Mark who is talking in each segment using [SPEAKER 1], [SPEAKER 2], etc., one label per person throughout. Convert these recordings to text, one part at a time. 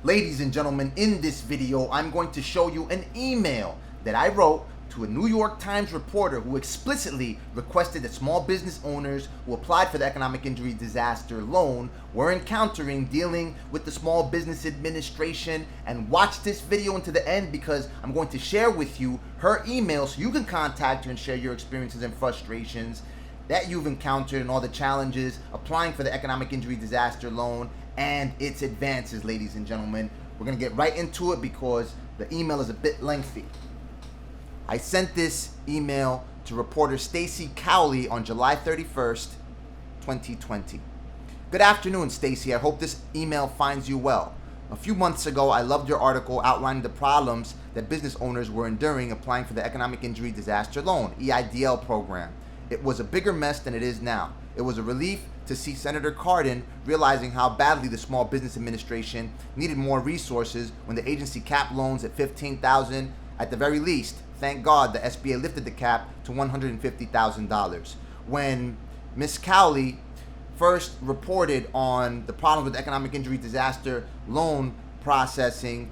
[SPEAKER 1] Ladies and gentlemen, in this video, I'm going to show you an email that I wrote to a New York Times reporter who explicitly requested that small business owners who applied for the economic injury disaster loan were encountering dealing with the Small Business Administration. And watch this video into the end because I'm going to share with you her email so you can contact her and share your experiences and frustrations that you've encountered and all the challenges applying for the economic injury disaster loan and its advances. Ladies and gentlemen, we're going to get right into it because the email is a bit lengthy. I sent this email to reporter Stacy Cowley on July 31st, 2020. Good afternoon, Stacy. I hope this email finds you well. A few months ago, I loved your article outlining the problems that business owners were enduring applying for the Economic Injury Disaster Loan, EIDL program. It was a bigger mess than it is now. It was a relief to see Senator Cardin realizing how badly the Small Business Administration needed more resources when the agency capped loans at $15,000 at the very least. Thank God the SBA lifted the cap to $150,000. When Ms. Cowley first reported on the problems with economic injury disaster loan processing,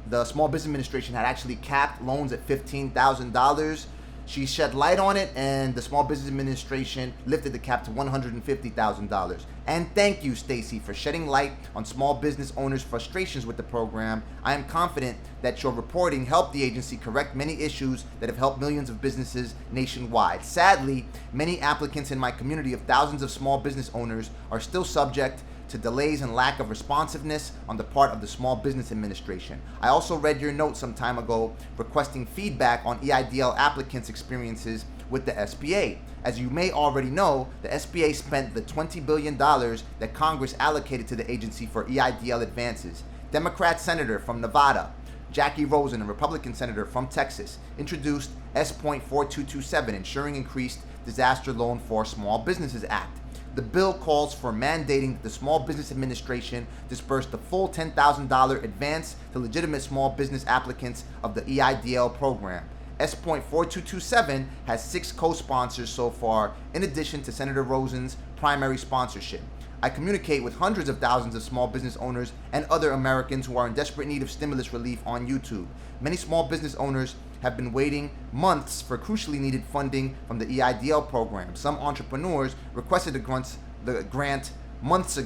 [SPEAKER 1] the Small Business Administration had actually capped loans at $15,000. She shed light on it, and the Small Business Administration lifted the cap to $150,000. And thank you, Stacy, for shedding light on small business owners' frustrations with the program. I am confident that your reporting helped the agency correct many issues that have helped millions of businesses nationwide. Sadly, many applicants in my community of thousands of small business owners are still subject to delays and lack of responsiveness on the part of the Small Business Administration. I also read your note some time ago requesting feedback on EIDL applicants' experiences with the SBA. As you may already know, the SBA spent the $20 billion that Congress allocated to the agency for EIDL advances. Democrat Senator from Nevada, Jackie Rosen, a Republican Senator from Texas, introduced S.4227, Ensuring Increased Disaster Loan for Small Businesses Act. The bill calls for mandating that the Small Business Administration disperse the full $10,000 advance to legitimate small business applicants of the EIDL program. S.4227 has 6 co-sponsors so far, in addition to Senator Rosen's primary sponsorship. I communicate with hundreds of thousands of small business owners and other Americans who are in desperate need of stimulus relief on YouTube. Many small business owners have been waiting months for crucially needed funding from the EIDL program. Some entrepreneurs requested the grant months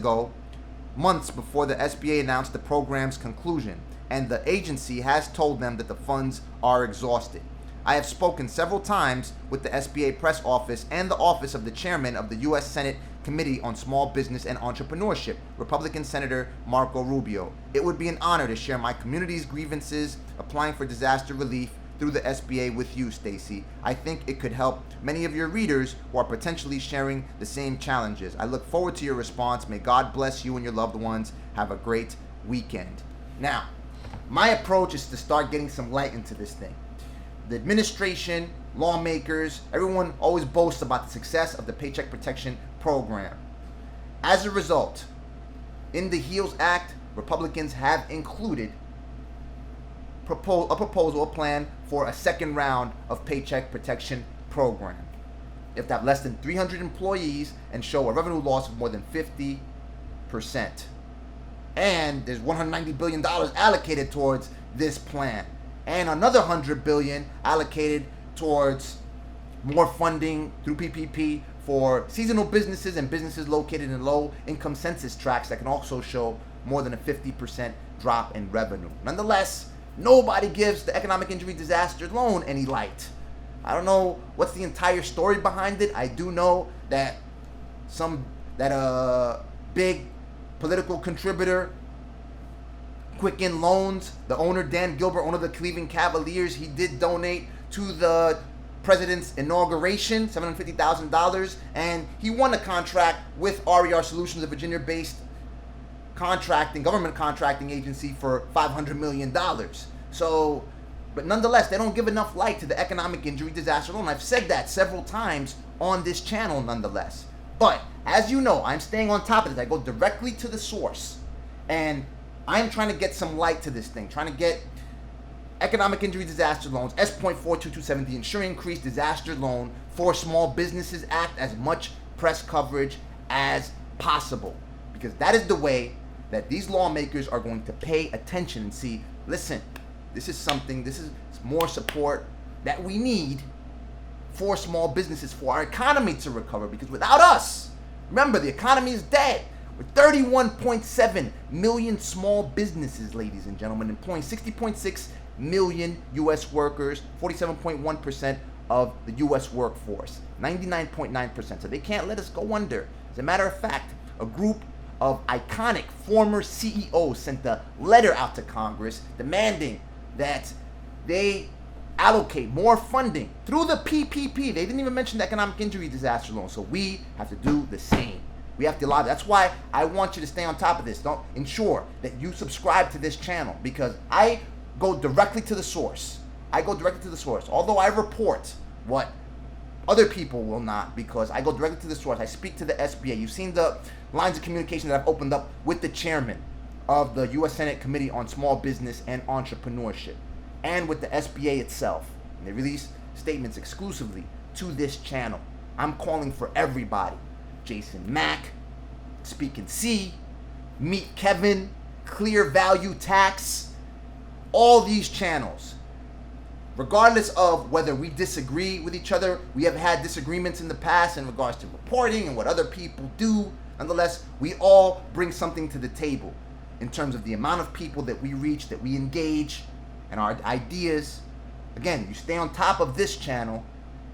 [SPEAKER 1] before the SBA announced the program's conclusion, and the agency has told them that the funds are exhausted. I have spoken several times with the SBA press office and the office of the chairman of the U.S. Senate Committee on Small Business and Entrepreneurship, Republican Senator Marco Rubio. It would be an honor to share my community's grievances applying for disaster relief through the SBA with you, Stacy. I think it could help many of your readers who are potentially sharing the same challenges. I look forward to your response. May God bless you and your loved ones. Have a great weekend. Now, my approach is to start getting some light into this thing. The administration, lawmakers, everyone always boasts about the success of the Paycheck Protection Program. As a result, in the HEALS Act, Republicans have included a plan for a second round of Paycheck Protection Program. You have to have less than 300 employees and show a revenue loss of more than 50%. And there's $190 billion allocated towards this plan. And another $100 billion allocated towards more funding through PPP for seasonal businesses and businesses located in low-income census tracts that can also show more than a 50% drop in revenue. Nonetheless, nobody gives the economic injury disaster loan any light. I don't know what's the entire story behind it. I do know that a big political contributor, Quicken Loans, the owner, Dan Gilbert, owner of the Cleveland Cavaliers, he did donate to the president's inauguration, $750,000, and he won a contract with RER Solutions, a Virginia-based government contracting agency for $500 million. So, but nonetheless, they don't give enough light to the economic injury disaster loan. I've said that several times on this channel nonetheless. But, as you know, I'm staying on top of this. I go directly to the source. And I'm trying to get some light to this thing, trying to get economic injury disaster loans, S.4227, the Ensuring Increased Disaster Loan for Small Businesses Act, as much press coverage as possible. Because that is the way that these lawmakers are going to pay attention and see, listen, this is more support that we need for small businesses, for our economy to recover, because without us, remember, the economy is dead. With 31.7 million small businesses, ladies and gentlemen, employing 60.6 million U.S. workers, 47.1% of the U.S. workforce, 99.9%. So they can't let us go under. As a matter of fact, a group of iconic former CEOs sent a letter out to Congress demanding that they allocate more funding through the PPP. They didn't even mention the economic injury disaster loan. So we have to do the same. We have to allow. That's why I want you to stay on top of this. Don't ensure that you subscribe to this channel, because I go directly to the source. Although I report what other people will not, because I go directly to the source. I speak to the SBA. You've seen the lines of communication that I've opened up with the chairman of the U.S. Senate Committee on Small Business and Entrepreneurship, and with the SBA itself. And they release statements exclusively to this channel. I'm calling for everybody. Jason Mack, Speaking C, Meet Kevin, Clear Value Tax, all these channels. Regardless of whether we disagree with each other, we have had disagreements in the past in regards to reporting and what other people do. Nonetheless, we all bring something to the table in terms of the amount of people that we reach, that we engage, and our ideas. Again, you stay on top of this channel,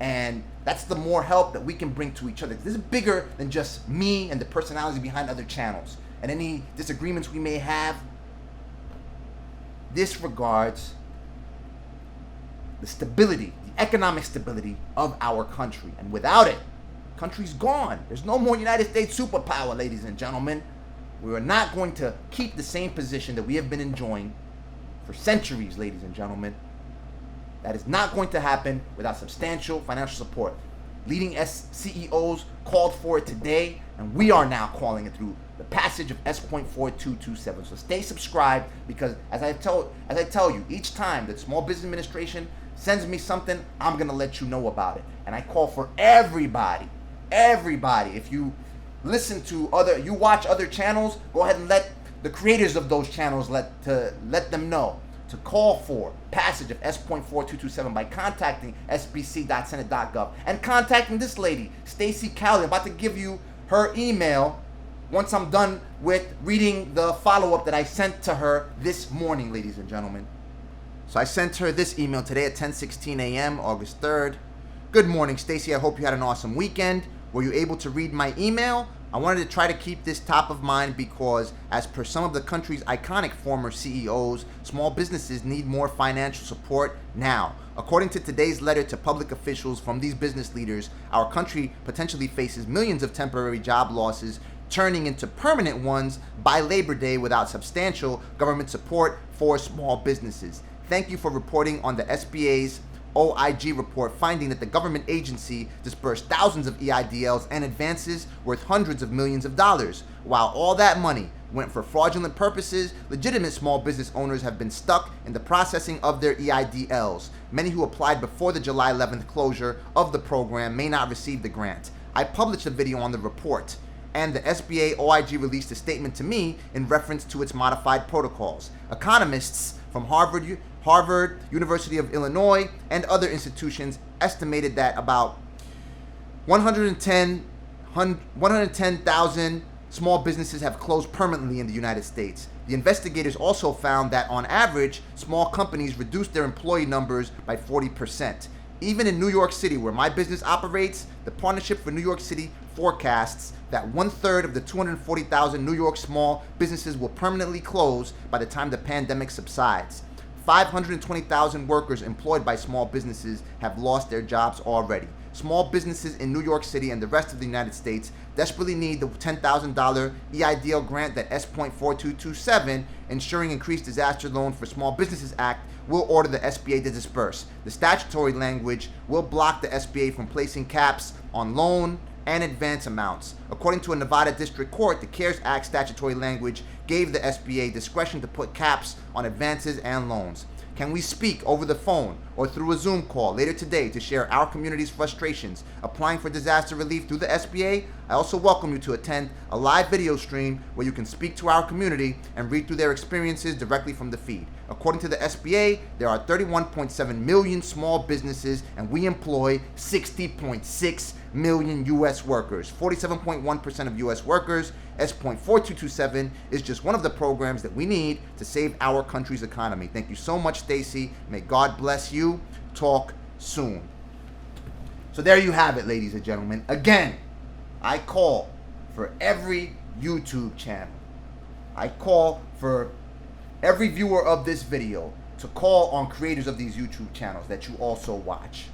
[SPEAKER 1] and that's the more help that we can bring to each other. This is bigger than just me and the personalities behind other channels and any disagreements we may have. This regards the stability, the economic stability of our country. And without it, the country's gone. There's no more United States superpower, ladies and gentlemen. We are not going to keep the same position that we have been enjoying for centuries, ladies and gentlemen. That is not going to happen without substantial financial support. Leading CEOs called for it today, and we are now calling it through the passage of S.4227. So stay subscribed, because as I tell you, each time the Small Business Administration sends me something, I'm going to let you know about it. And I call for everybody, if you listen to you watch other channels, go ahead and let the creators of those channels let them know to call for passage of S.4227 by contacting sbc.senate.gov and contacting this lady, Stacey Cowley. I'm about to give you her email once I'm done with reading the follow-up that I sent to her this morning, ladies and gentlemen. So I sent her this email today at 10:16 a.m., August 3rd. Good morning, Stacey. I hope you had an awesome weekend. Were you able to read my email? I wanted to try to keep this top of mind because, as per some of the country's iconic former CEOs, small businesses need more financial support now. According to today's letter to public officials from these business leaders, our country potentially faces millions of temporary job losses, turning into permanent ones by Labor Day without substantial government support for small businesses. Thank you for reporting on the SBA's OIG report, finding that the government agency disbursed thousands of EIDLs and advances worth hundreds of millions of dollars. While all that money went for fraudulent purposes, legitimate small business owners have been stuck in the processing of their EIDLs. Many who applied before the July 11th closure of the program may not receive the grant. I published a video on the report, and the SBA OIG released a statement to me in reference to its modified protocols. Economists from Harvard, University of Illinois, and other institutions estimated that about 110,000 small businesses have closed permanently in the United States. The investigators also found that on average, small companies reduced their employee numbers by 40%. Even in New York City, where my business operates, the Partnership for New York City forecasts that 1/3 of the 240,000 New York small businesses will permanently close by the time the pandemic subsides. 520,000 workers employed by small businesses have lost their jobs already. Small businesses in New York City and the rest of the United States desperately need the $10,000 EIDL grant that S.4227, Ensuring Increased Disaster Loan for Small Businesses Act, will order the SBA to disperse. The statutory language will block the SBA from placing caps on loan and advance amounts. According to a Nevada district court, the CARES Act statutory language gave the SBA discretion to put caps on advances and loans. Can we speak over the phone or through a Zoom call later today to share our community's frustrations applying for disaster relief through the SBA? I also welcome you to attend a live video stream where you can speak to our community and read through their experiences directly from the feed. According to the SBA, there are 31.7 million small businesses and we employ 60.6 million U.S. workers. 47.1% of U.S. workers. S.4227 is just one of the programs that we need to save our country's economy. Thank you so much, Stacy. May God bless you. Talk soon. So there you have it, ladies and gentlemen. Again, I call for every YouTube channel. I call for every viewer of this video to call on creators of these YouTube channels that you also watch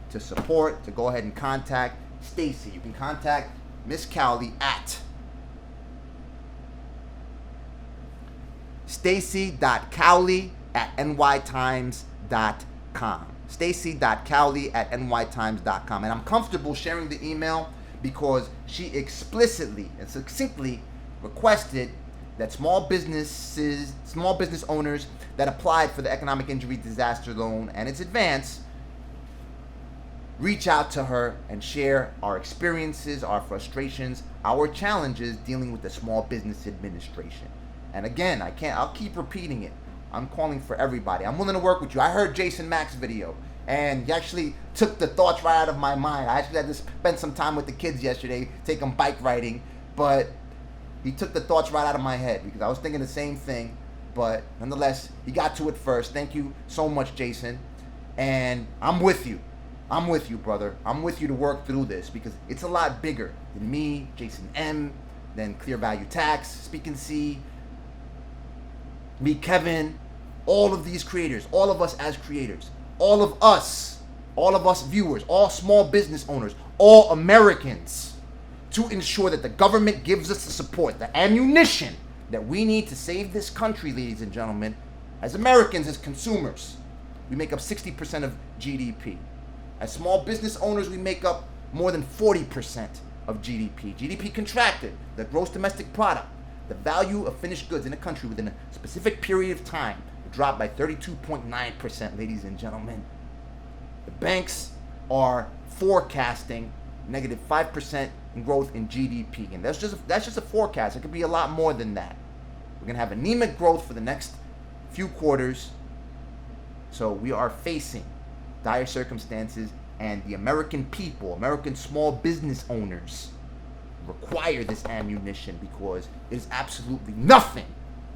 [SPEAKER 1] to support, to go ahead and contact Stacy. You can contact Miss Cowley at stacy.cowley@nytimes.com. stacy.cowley@nytimes.com. And I'm comfortable sharing the email because she explicitly and succinctly requested that small business owners that applied for the economic injury disaster loan and its advance reach out to her and share our experiences, our frustrations, our challenges dealing with the Small Business Administration. And again, I'll keep repeating it. I'm calling for everybody. I'm willing to work with you. I heard Jason Mack's video, and he actually took the thoughts right out of my mind. I actually had to spend some time with the kids yesterday, take them bike riding, but he took the thoughts right out of my head because I was thinking the same thing. But nonetheless, he got to it first. Thank you so much, Jason. And I'm with you. I'm with you, brother. I'm with you to work through this because it's a lot bigger than me, Jason M., than Clear Value Tax, Speak and See, me, Kevin, all of these creators, all of us as creators, all of us viewers, all small business owners, all Americans, to ensure that the government gives us the support, the ammunition that we need to save this country, ladies and gentlemen. As Americans, as consumers, we make up 60% of GDP. As small business owners, we make up more than 40% of GDP. GDP contracted, the gross domestic product, the value of finished goods in a country within a specific period of time dropped by 32.9%, ladies and gentlemen. The banks are forecasting negative 5% in growth in GDP, and that's just a forecast. It could be a lot more than that. We're gonna have anemic growth for the next few quarters, so we are facing dire circumstances, and the American people, American small business owners, require this ammunition because it is absolutely nothing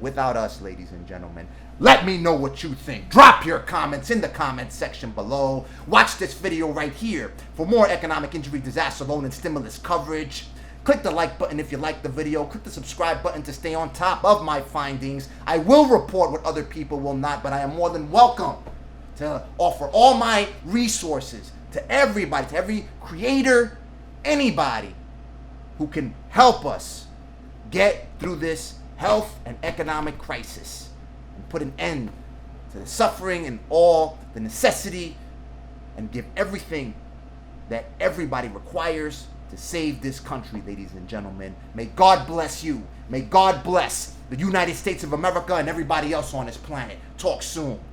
[SPEAKER 1] without us, ladies and gentlemen. Let me know what you think. Drop your comments in the comments section below. Watch this video right here for more economic injury disaster loan and stimulus coverage. Click the like button if you like the video. Click the subscribe button to stay on top of my findings. I will report what other people will not, but I am more than welcome to offer all my resources to everybody, to every creator, anybody who can help us get through this health and economic crisis and put an end to the suffering and all the necessity and give everything that everybody requires to save this country, ladies and gentlemen. May God bless you. May God bless the United States of America and everybody else on this planet. Talk soon.